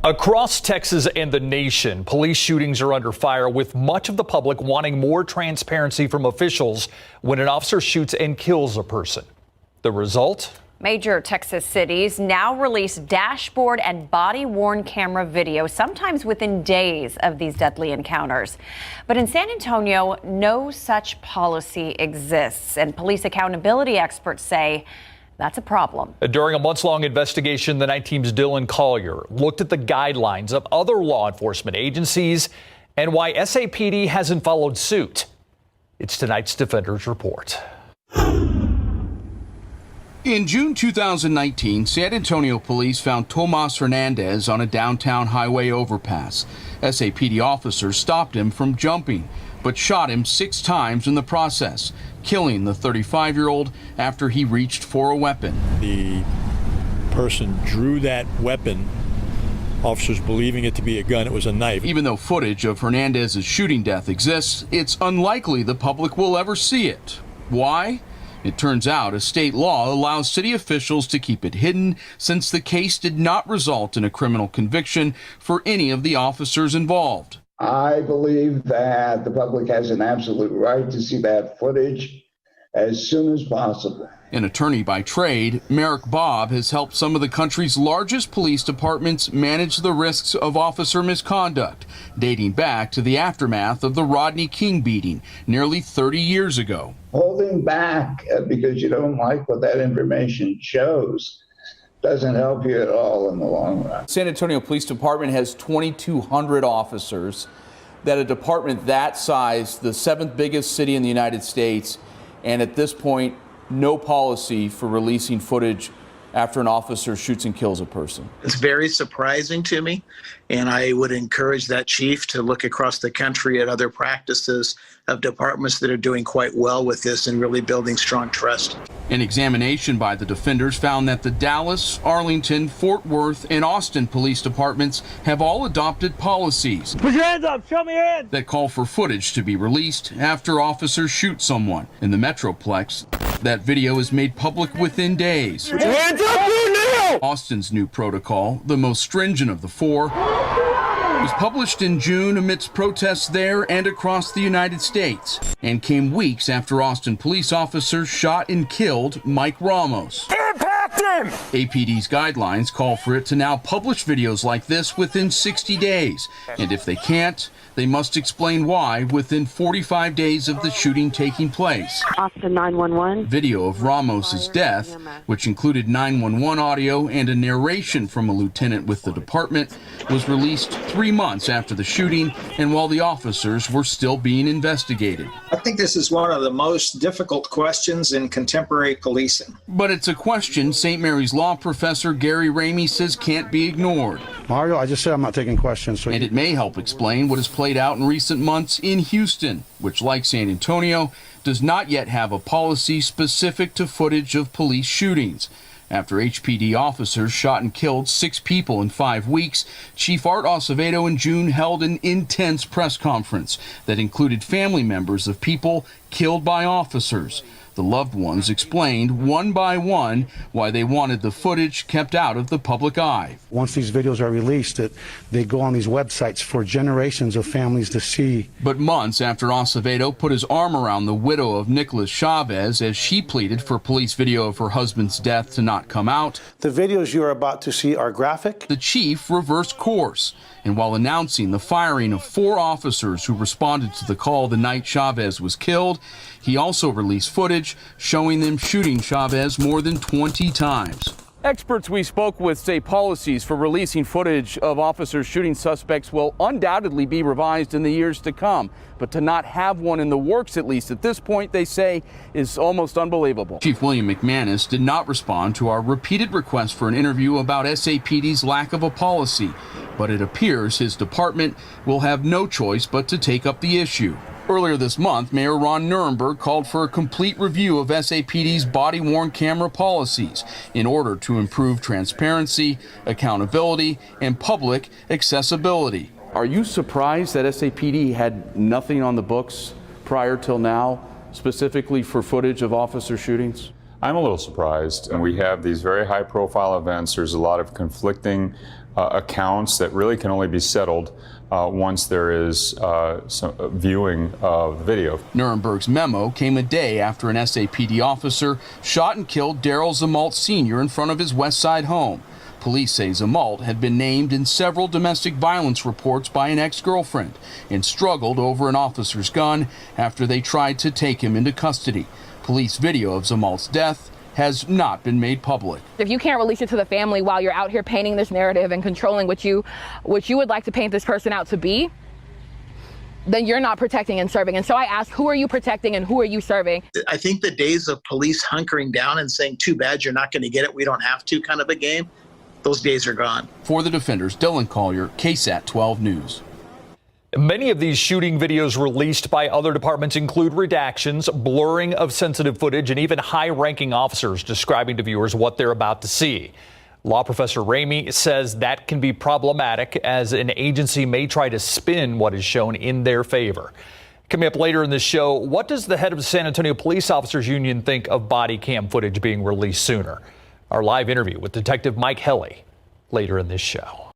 Across Texas and the nation, police shootings are under fire, with much of the public wanting more transparency from officials when an officer shoots and kills a person. The result? Major Texas cities now release dashboard and body-worn camera video, sometimes within days of these deadly encounters. But in San Antonio, no such policy exists, and police accountability experts say that's a problem. During a months-long investigation, the night team's Dylan Collier looked at the guidelines of other law enforcement agencies and why SAPD hasn't followed suit. It's tonight's Defenders Report. In June 2019, San Antonio police found Tomas Hernandez on a downtown highway overpass. SAPD officers stopped him from jumping, but shot him 6 times in the process, killing the 35-year-old after he reached for a weapon. The person drew that weapon, officers believing it to be a gun. It was a knife. Even though footage of Hernandez's shooting death exists, it's unlikely the public will ever see it. Why? It turns out a state law allows city officials to keep it hidden, since the case did not result in a criminal conviction for any of the officers involved. I believe that the public has an absolute right to see that footage as soon as possible. An attorney by trade, Merrick Bobb has helped some of the country's largest police departments manage the risks of officer misconduct, dating back to the aftermath of the Rodney King beating nearly 30 years ago. Holding back because you don't like what that information shows doesn't help you at all in the long run. San Antonio Police Department has 2,200 officers. That a department that size, the 7th biggest city in the United States, and at this point, no policy for releasing footage after an officer shoots and kills a person. It's very surprising to me, and I would encourage that chief to look across the country at other practices of departments that are doing quite well with this and really building strong trust. An examination by the defenders found that the Dallas, Arlington, Fort Worth, and Austin police departments have all adopted policies. Put your hands up, show me your hands. That call for footage to be released after officers shoot someone. In the Metroplex, that video is made public within days. Put your hands up now! Austin's new protocol, the most stringent of the 4, was published in June amidst protests there and across the United States, and came weeks after Austin police officers shot and killed Mike Ramos. Impact him! APD's guidelines call for it to now publish videos like this within 60 days, and if they can't, they must explain why within 45 days of the shooting taking place. Austin 911. Video of Ramos's death, which included 911 audio and a narration from a lieutenant with the department, was released 3 months after the shooting and while the officers were still being investigated. I think this is one of the most difficult questions in contemporary policing. But it's a question St. Mary's law professor Gary Ramey says can't be ignored. Mario, I just said I'm not taking questions. And it may help explain what has played out in recent months in Houston, which, like San Antonio, does not yet have a policy specific to footage of police shootings. After HPD officers shot and killed 6 people in 5 weeks, Chief Art Acevedo in June held an intense press conference that included family members of people killed by officers. The loved ones explained one by one why they wanted the footage kept out of the public eye. Once these videos are released, they go on these websites for generations of families to see. But months after Acevedo put his arm around the widow of Nicholas Chavez as she pleaded for police video of her husband's death to not come out, the videos you are about to see are graphic. The chief reversed course, and while announcing the firing of 4 officers who responded to the call the night Chavez was killed, he also released footage showing them shooting Chavez more than 20 times. Experts we spoke with say policies for releasing footage of officers shooting suspects will undoubtedly be revised in the years to come. But to not have one in the works, at least at this point, they say, is almost unbelievable. Chief William McManus did not respond to our repeated request for an interview about SAPD's lack of a policy, but it appears his department will have no choice but to take up the issue. Earlier this month, Mayor Ron Nirenberg called for a complete review of SAPD's body-worn camera policies in order to improve transparency, accountability, and public accessibility. Are you surprised that SAPD had nothing on the books prior till now, specifically for footage of officer shootings? I'm a little surprised. And we have these very high profile events. There's a lot of conflicting accounts that really can only be settled once there is some viewing of the video. Nuremberg's memo came a day after an SAPD officer shot and killed Daryl Zamalt Sr. in front of his West Side home. Police say Zamalt had been named in several domestic violence reports by an ex-girlfriend and struggled over an officer's gun after they tried to take him into custody. Police video of Zamalt's death has not been made public. If you can't release it to the family while you're out here painting this narrative and controlling what you would like to paint this person out to be, then you're not protecting and serving. And so I ask, who are you protecting and who are you serving? I think the days of police hunkering down and saying, too bad you're not going to get it, we don't have to kind of a game, those days are gone. For the Defenders, Dylan Collier, KSAT 12 News. Many of these shooting videos released by other departments include redactions, blurring of sensitive footage, and even high-ranking officers describing to viewers what they're about to see. Law professor Ramey says that can be problematic, as an agency may try to spin what is shown in their favor. Coming up later in this show, what does the head of the San Antonio Police Officers Union think of body cam footage being released sooner? Our live interview with Detective Mike Helly later in this show.